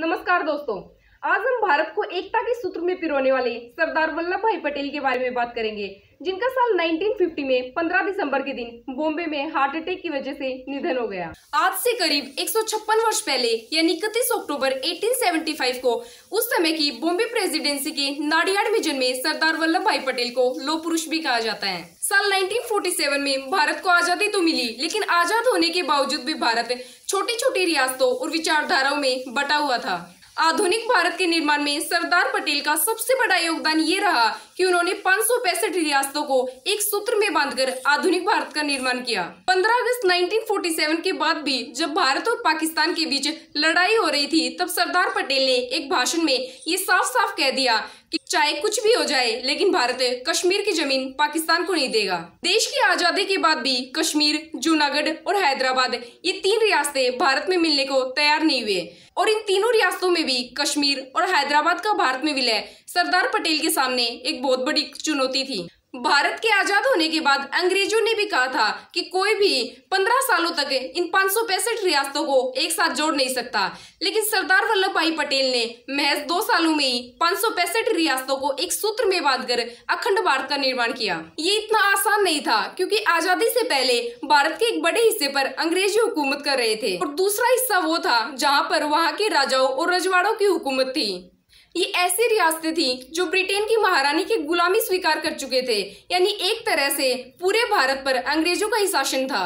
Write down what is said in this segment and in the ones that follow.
नमस्कार दोस्तों, आज हम भारत को एकता के सूत्र में पिरोने वाले सरदार वल्लभ भाई पटेल के बारे में बात करेंगे, जिनका साल 1950 में 15 दिसंबर के दिन बॉम्बे में हार्ट अटैक की वजह से निधन हो गया। आज से करीब 156 वर्ष पहले यानी 31 अक्टूबर 1875 को उस समय की बॉम्बे प्रेसिडेंसी के नाडियाड में जन्मे सरदार वल्लभ भाई पटेल को लौह पुरुष भी कहा जाता है। साल 1947 में भारत को आजादी तो मिली, लेकिन आजाद होने के बावजूद भी भारत छोटी छोटी रियासतों और विचारधाराओं में बटा हुआ था। आधुनिक भारत के निर्माण में सरदार पटेल का सबसे बड़ा योगदान ये रहा कि उन्होंने 565 रियासतों को एक सूत्र में बांधकर आधुनिक भारत का निर्माण किया। 15 अगस्त 1947 के बाद भी जब भारत और पाकिस्तान के बीच लड़ाई हो रही थी, तब सरदार पटेल ने एक भाषण में ये साफ साफ कह दिया कि चाहे कुछ भी हो जाए, लेकिन भारत कश्मीर की जमीन पाकिस्तान को नहीं देगा। देश की आजादी के बाद भी कश्मीर, जूनागढ़ और हैदराबाद ये 3 रियासतें भारत में मिलने को तैयार नहीं हुए, और इन तीनों रियासतों में भी कश्मीर और हैदराबाद का भारत में विलय सरदार पटेल के सामने एक बहुत बड़ी चुनौती थी। भारत के आजाद होने के बाद अंग्रेजों ने भी कहा था कि कोई भी 15 सालों तक इन 565 रियासतों को एक साथ जोड़ नहीं सकता, लेकिन सरदार वल्लभ भाई पटेल ने महज 2 सालों में ही 565 रियासतों को एक सूत्र में बांधकर अखंड भारत का निर्माण किया। ये इतना आसान नहीं था, क्योंकि आजादी से पहले भारत के एक बड़े हिस्से पर अंग्रेजी हुकूमत कर रहे थे, और दूसरा हिस्सा वो था जहाँ पर वहाँ के राजाओं और रजवाड़ों की हुकूमत थी। ये ऐसी रियासतें थी जो ब्रिटेन की महारानी की गुलामी स्वीकार कर चुके थे, यानी एक तरह से पूरे भारत पर अंग्रेजों का ही शासन था।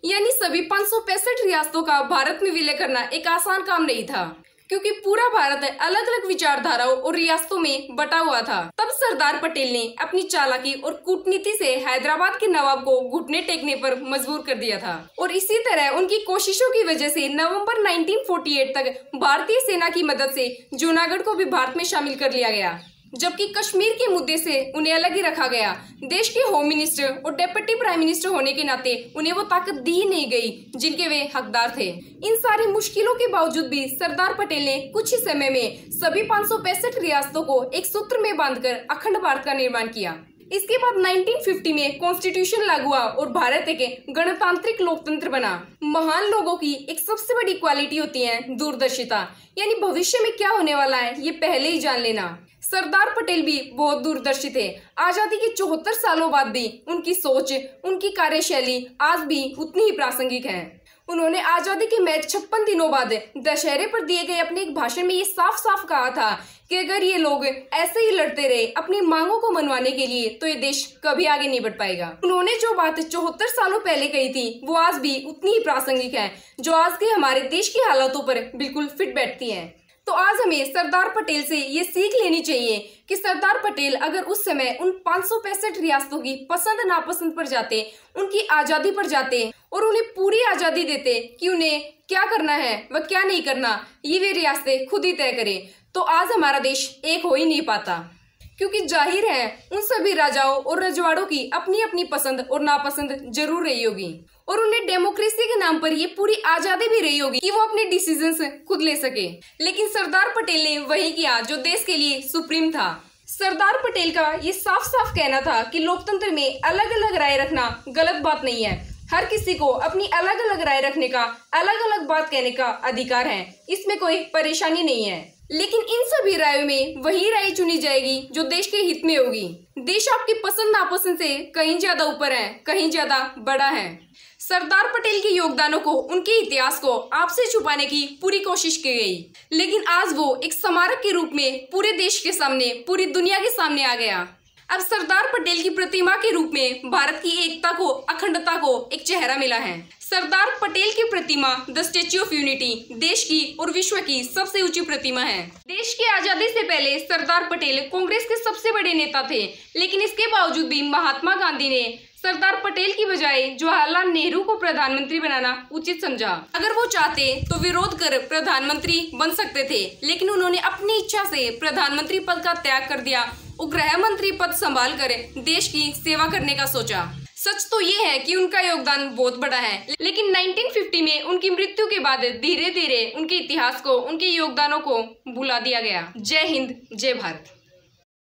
यानी सभी 565 रियासतों का भारत में विलय करना एक आसान काम नहीं था, क्योंकि पूरा भारत अलग अलग विचारधाराओं और रियासतों में बटा हुआ था। तब सरदार पटेल ने अपनी चालाकी और कूटनीति से हैदराबाद के नवाब को घुटने टेकने पर मजबूर कर दिया था, और इसी तरह उनकी कोशिशों की वजह से नवंबर 1948 तक भारतीय सेना की मदद से जूनागढ़ को भी भारत में शामिल कर लिया गया, जबकि कश्मीर के मुद्दे से उन्हें अलग ही रखा गया। देश के होम मिनिस्टर और डेप्यूटी प्राइम मिनिस्टर होने के नाते उन्हें वो ताकत दी ही नहीं गई जिनके वे हकदार थे। इन सारी मुश्किलों के बावजूद भी सरदार पटेल ने कुछ ही समय में सभी 565 रियासतों को एक सूत्र में बांधकर अखंड भारत का निर्माण किया। इसके बाद 1950 में कॉन्स्टिट्यूशन लागू हुआ और भारत एक गणतांत्रिक लोकतंत्र बना। महान लोगों की एक सबसे बड़ी क्वालिटी होती है दूरदर्शिता, यानी भविष्य में क्या होने वाला है ये पहले ही जान लेना। सरदार पटेल भी बहुत दूरदर्शी थे। आजादी के 74 सालों बाद भी उनकी सोच, उनकी कार्यशैली आज भी उतनी ही प्रासंगिक है। उन्होंने आजादी के महज 56 दिनों बाद दशहरे पर दिए गए अपने एक भाषण में ये साफ साफ कहा था कि अगर ये लोग ऐसे ही लड़ते रहे अपनी मांगों को मनवाने के लिए, तो ये देश कभी आगे नहीं बढ़ पाएगा। उन्होंने जो बात 74 सालों पहले कही थी, वो आज भी उतनी ही प्रासंगिक है, जो आज के हमारे देश की हालातों पर बिल्कुल फिट बैठती है। तो आज हमें सरदार पटेल से ये सीख लेनी चाहिए कि सरदार पटेल अगर उस समय उन 565 रियासतों की पसंद नापसंद पर जाते, उनकी आजादी पर जाते और उन्हें पूरी आजादी देते कि उन्हें क्या करना है व क्या नहीं करना, ये वे रियासतें खुद ही तय करें, तो आज हमारा देश एक हो ही नहीं पाता। क्योंकि जाहिर है उन सभी राजाओं और रजवाड़ों की अपनी अपनी पसंद और नापसंद जरूर रही होगी, और उन्हें डेमोक्रेसी के नाम पर ये पूरी आजादी भी रही होगी कि वो अपने डिसीजंस खुद ले सके। लेकिन सरदार पटेल ने वही किया जो देश के लिए सुप्रीम था। सरदार पटेल का ये साफ साफ कहना था कि लोकतंत्र में अलग अलग राय रखना गलत बात नहीं है। हर किसी को अपनी अलग अलग राय रखने का, अलग अलग बात कहने का अधिकार है, इसमें कोई परेशानी नहीं है। लेकिन इन सभी रायों में वही राय चुनी जाएगी जो देश के हित में होगी। देश आपकी पसंद नापसंद से कहीं ज्यादा ऊपर है, कहीं ज्यादा बड़ा है। सरदार पटेल के योगदानों को, उनके इतिहास को आपसे छुपाने की पूरी कोशिश की गई, लेकिन आज वो एक स्मारक के रूप में पूरे देश के सामने, पूरी दुनिया के सामने आ गया। अब सरदार पटेल की प्रतिमा के रूप में भारत की एकता को, अखंडता को एक चेहरा मिला है। सरदार पटेल की प्रतिमा द स्टैच्यू ऑफ यूनिटी देश की और विश्व की सबसे ऊंची प्रतिमा है। देश की आजादी से पहले सरदार पटेल कांग्रेस के सबसे बड़े नेता थे, लेकिन इसके बावजूद भी महात्मा गांधी ने सरदार पटेल की बजाय जवाहरलाल नेहरू को प्रधानमंत्री बनाना उचित समझा। अगर वो चाहते तो विरोध कर प्रधानमंत्री बन सकते थे, लेकिन उन्होंने अपनी इच्छा से प्रधानमंत्री पद का त्याग कर दिया और गृह मंत्री पद संभाल कर देश की सेवा करने का सोचा। सच तो ये है कि उनका योगदान बहुत बड़ा है, लेकिन 1950 में उनकी मृत्यु के बाद धीरे धीरे उनके इतिहास को, उनके योगदानों को भुला दिया गया। जय हिंद, जय भारत।